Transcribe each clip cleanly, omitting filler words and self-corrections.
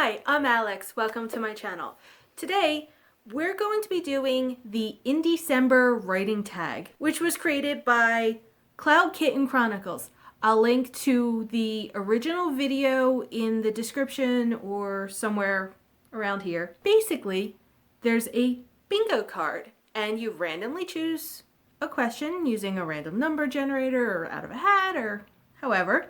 Hi, I'm Alex. Welcome to my channel. Today, we're going to be doing the Indiecember Writing Tag, which was created by Cloud Kitten Chronicles. I'll link to the original video in the description or somewhere around here. Basically, there's a bingo card, and you randomly choose a question using a random number generator or out of a hat or however,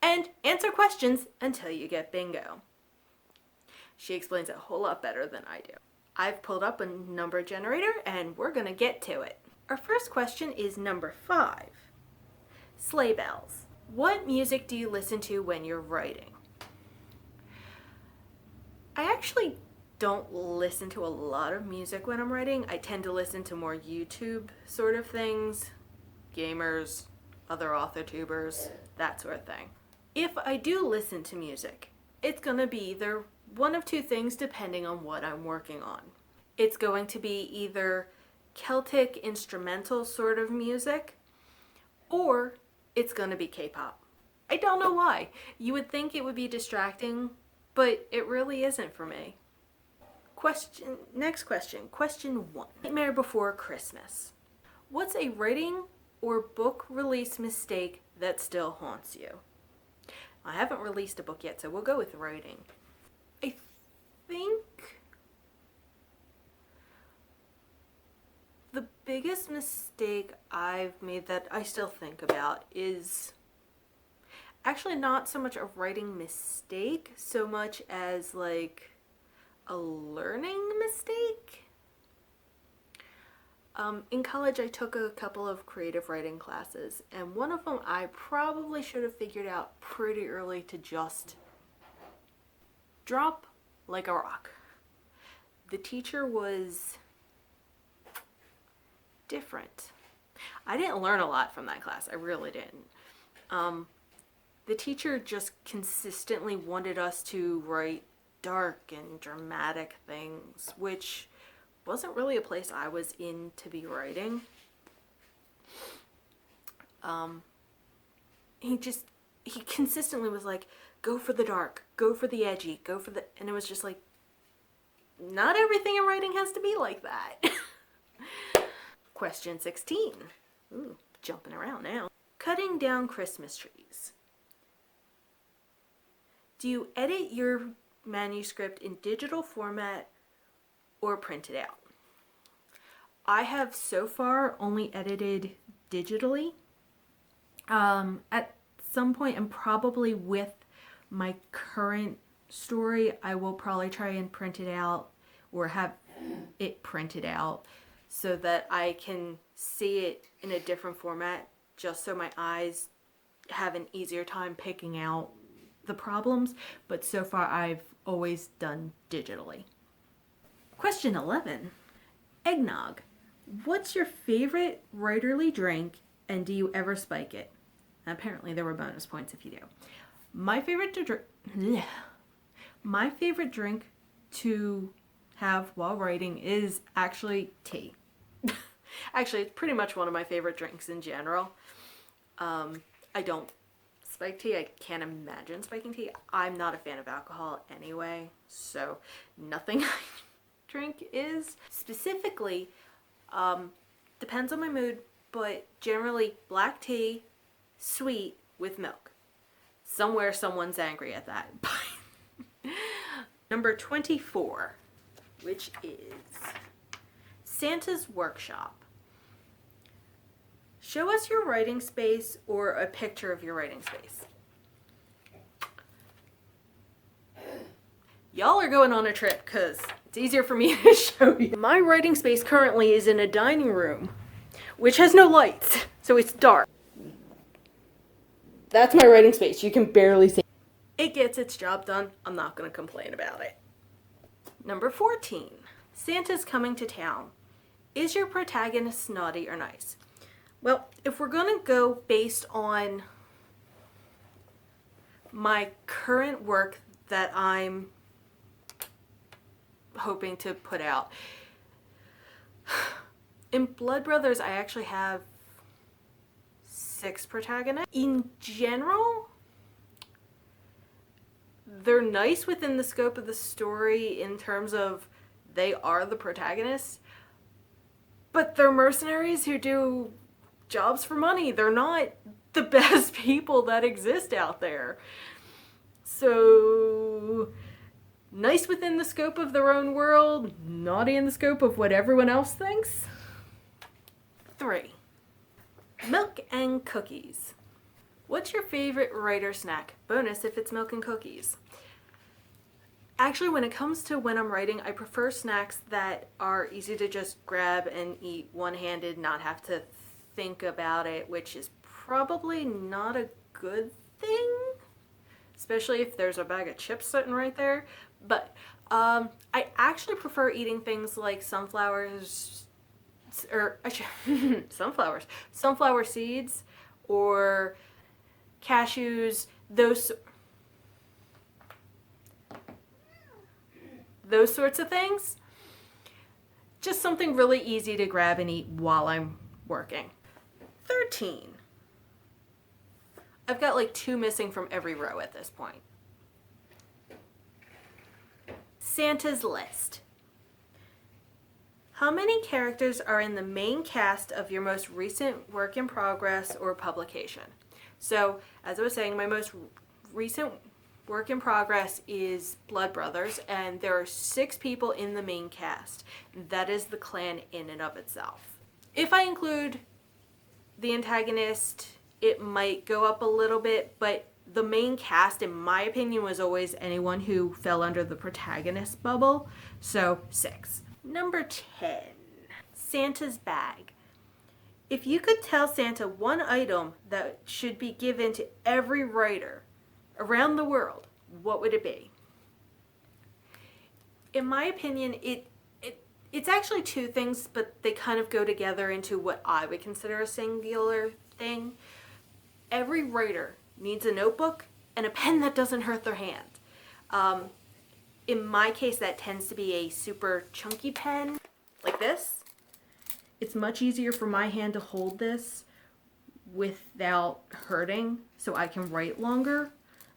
and answer questions until you get bingo. She explains it a whole lot better than I do. I've pulled up a number generator and we're gonna get to it. Our first question is number 5. Sleigh bells. What music do you listen to when you're writing? I actually don't listen to a lot of music when I'm writing. I tend to listen to more YouTube sort of things, gamers, other author tubers, that sort of thing. If I do listen to music, it's gonna be either one of two things depending on what I'm working on. It's going to be either Celtic instrumental sort of music, or it's gonna be K-pop. I don't know why. You would think it would be distracting, but it really isn't for me. Next question, question 1. Nightmare Before Christmas. What's a writing or book release mistake that still haunts you? I haven't released a book yet, so we'll go with writing. I think the biggest mistake I've made that I still think about is actually not so much a writing mistake, so much as like a learning mistake. In college, I took a couple of creative writing classes, and one of them I probably should have figured out pretty early to just drop like a rock. The teacher was different. I didn't learn a lot from that class. I really didn't. The teacher just consistently wanted us to write dark and dramatic things, which wasn't really a place I was in to be writing. He consistently was like, go for the dark, go for the edgy, and it was just like, not everything in writing has to be like that. Question 16. Ooh, jumping around now. Cutting down Christmas trees. Do you edit your manuscript in digital format or print it out? I have so far only edited digitally. At some point, and probably with my current story, I will probably try and print it out or have it printed out so that I can see it in a different format, just so my eyes have an easier time picking out the problems. But so far, I've always done digitally. Question 11. Eggnog. What's your favorite writerly drink, and do you ever spike it? Apparently there were bonus points if you do. My favorite drink to have while writing is actually tea. Actually, it's pretty much one of my favorite drinks in general. I don't spike tea. I can't imagine spiking tea. I'm not a fan of alcohol anyway, so nothing I drink is. Specifically, depends on my mood, but generally black tea, sweet with milk. Somewhere someone's angry at that. Number 24, which is Santa's Workshop. Show us your writing space or a picture of your writing space. Y'all are going on a trip because it's easier for me to show you. My writing space currently is in a dining room, which has no lights, so it's dark. That's my writing space. You can barely see. It gets its job done. I'm not going to complain about it. Number 14. Santa's coming to town. Is your protagonist snotty or nice? Well, if we're going to go based on my current work that I'm hoping to put out, in Blood Brothers I actually have 6 protagonists. In general, they're nice within the scope of the story in terms of they are the protagonists, but they're mercenaries who do jobs for money. They're not the best people that exist out there. So, nice within the scope of their own world, naughty in the scope of what everyone else thinks. 3. Milk and cookies. What's your favorite writer snack? Bonus if it's milk and cookies. Actually, when it comes to when I'm writing, I prefer snacks that are easy to just grab and eat one-handed, not have to think about it, which is probably not a good thing, especially if there's a bag of chips sitting right there. But I actually prefer eating things like sunflower seeds, or cashews, those sorts of things. Just something really easy to grab and eat while I'm working. 13. I've got like 2 missing from every row at this point. Santa's list. How many characters are in the main cast of your most recent work in progress or publication? So, as I was saying, my most recent work in progress is Blood Brothers, and there are 6 people in the main cast. That is the clan in and of itself. If I include the antagonist, it might go up a little bit, but the main cast, in my opinion, was always anyone who fell under the protagonist bubble. So 6. Number 10. Santa's bag. If you could tell Santa one item that should be given to every writer around the world, what would it be? In my opinion, it's actually 2 things, but they kind of go together into what I would consider a singular thing. Every writer needs a notebook and a pen that doesn't hurt their hand. In my case, that tends to be a super chunky pen, like this. It's much easier for my hand to hold this without hurting, so I can write longer.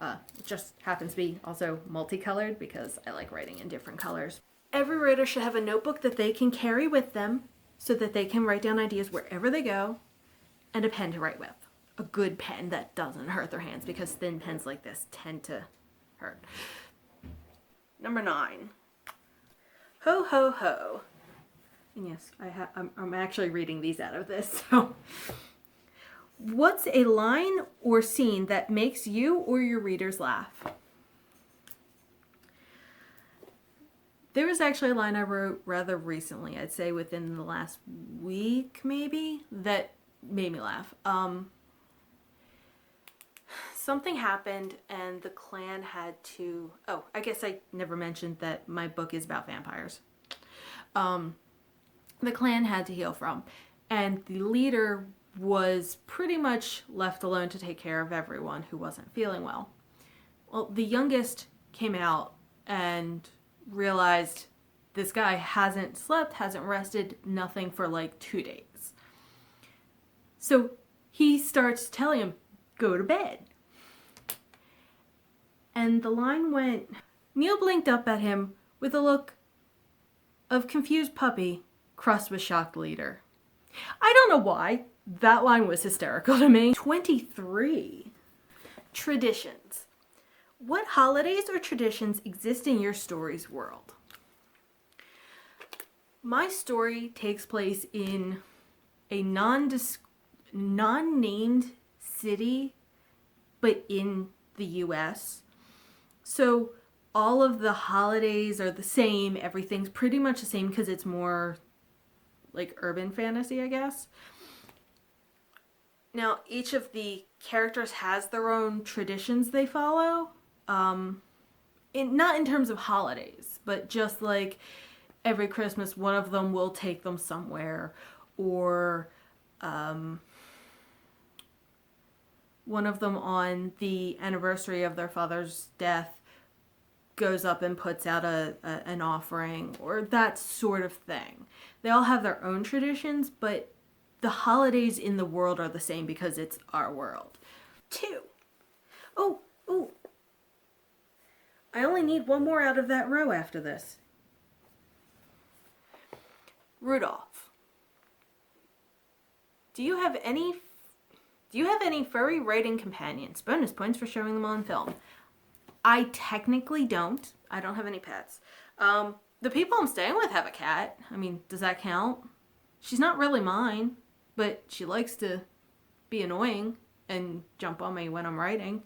It just happens to be also multicolored because I like writing in different colors. Every writer should have a notebook that they can carry with them so that they can write down ideas wherever they go, and a pen to write with. A good pen that doesn't hurt their hands, because thin pens like this tend to hurt. Number 9. Ho, ho, ho. And yes, I'm actually reading these out of this, so. What's a line or scene that makes you or your readers laugh? There was actually a line I wrote rather recently, I'd say within the last week maybe, that made me laugh. Something happened and the clan had to... Oh, I guess I never mentioned that my book is about vampires. The clan had to heal from, and the leader was pretty much left alone to take care of everyone who wasn't feeling well. Well, the youngest came out and realized this guy hasn't slept, hasn't rested, nothing for like 2 days. So he starts telling him, go to bed. And the line went, Neil blinked up at him with a look of confused puppy crossed with shocked leader. I don't know why. That line was hysterical to me. 23. Traditions. What holidays or traditions exist in your story's world? My story takes place in a non-named city, but in the US. So all of the holidays are the same. Everything's pretty much the same because it's more like urban fantasy, I guess. Now, each of the characters has their own traditions they follow. Not in terms of holidays, but just like every Christmas, one of them will take them somewhere, or one of them on the anniversary of their father's death goes up and puts out an offering, or that sort of thing. They all have their own traditions, but the holidays in the world are the same because it's our world. 2. Oh, I only need one more out of that row after this. Rudolph. Do you have any furry writing companions? Bonus points for showing them on film. I technically don't. I don't have any pets. The people I'm staying with have a cat. I mean, does that count? She's not really mine, but she likes to be annoying and jump on me when I'm writing.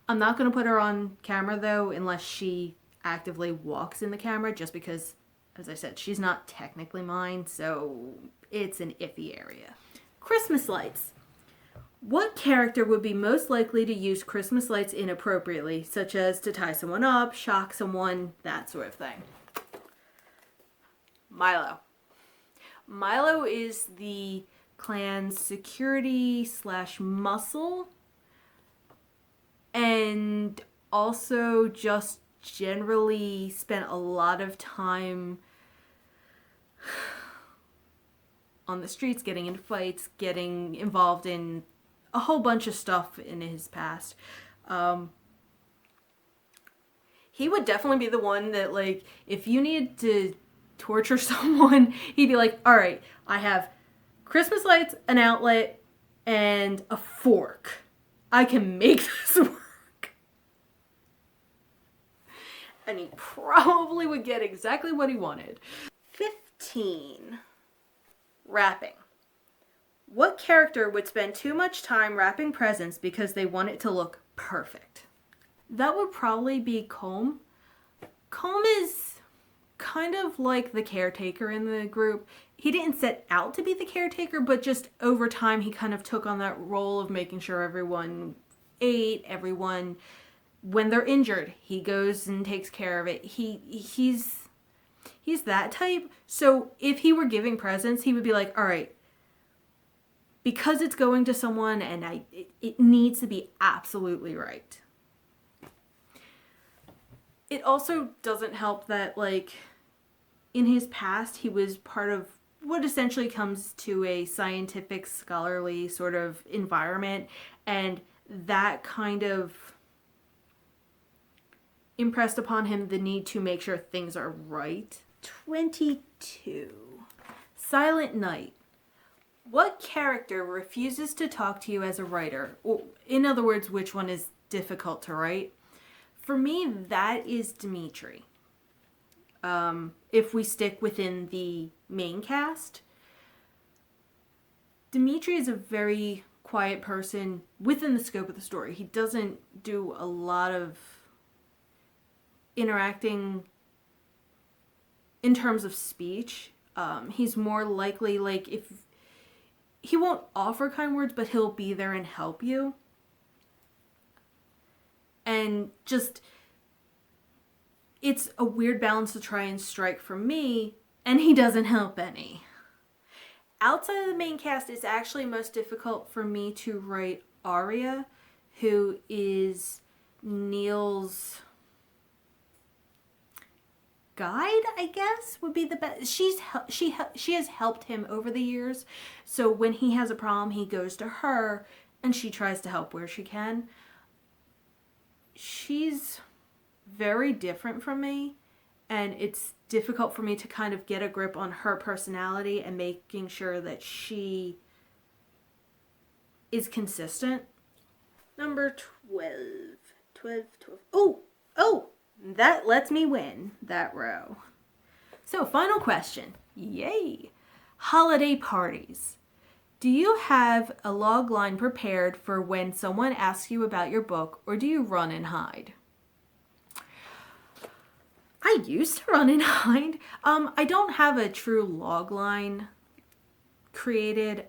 I'm not going to put her on camera though unless she actively walks in the camera, just because, as I said, she's not technically mine, so it's an iffy area. Christmas lights. What character would be most likely to use Christmas lights inappropriately, such as to tie someone up, shock someone, that sort of thing? Milo. Milo is the clan's security / muscle, and also just generally spent a lot of time on the streets, getting into fights, getting involved in a whole bunch of stuff in his past. He would definitely be the one that, like, if you need to torture someone, he'd be like, all right, I have Christmas lights, an outlet, and a fork. I can make this work. And he probably would get exactly what he wanted. 15. Wrapping. What character would spend too much time wrapping presents because they want it to look perfect? That would probably be Colm. Colm is kind of like the caretaker in the group. He didn't set out to be the caretaker, but just over time he kind of took on that role of making sure everyone ate, everyone, when they're injured, he goes and takes care of it. He's that type. So if he were giving presents, he would be like, all right, because it's going to someone and it needs to be absolutely right. It also doesn't help that, like, in his past, he was part of what essentially comes to a scientific, scholarly sort of environment, and that kind of impressed upon him the need to make sure things are right. 22. Silent Night. What character refuses to talk to you as a writer? Or, in other words, which one is difficult to write? For me, that is Dimitri. If we stick within the main cast, Dimitri is a very quiet person within the scope of the story. He doesn't do a lot of interacting in terms of speech. He's more likely, like, if he won't offer kind words, but he'll be there and help you. And just, it's a weird balance to try and strike for me, and he doesn't help any. Outside of the main cast, it's actually most difficult for me to write Aria, who is Neil's guide, I guess, would be the best. She has helped him over the years, so when he has a problem, he goes to her, and she tries to help where she can. She's very different from me, and it's difficult for me to kind of get a grip on her personality and making sure that she is consistent. Number 12. 12. Oh! That lets me win that row. So, final question. Yay! Holiday parties. Do you have a log line prepared for when someone asks you about your book, or do you run and hide? I used to run and hide. I don't have a true log line created.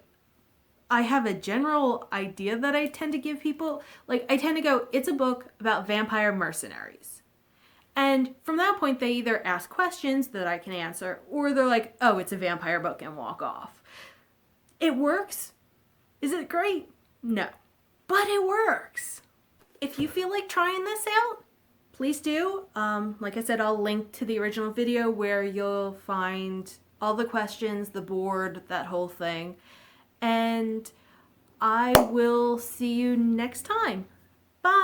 I have a general idea that I tend to give people. Like, I tend to go, it's a book about vampire mercenaries. And from that point, they either ask questions that I can answer, or they're like, oh, it's a vampire book, and walk off. It works. Is it great? No. But it works. If you feel like trying this out, please do. Like I said, I'll link to the original video where you'll find all the questions, the board, that whole thing. And I will see you next time. Bye.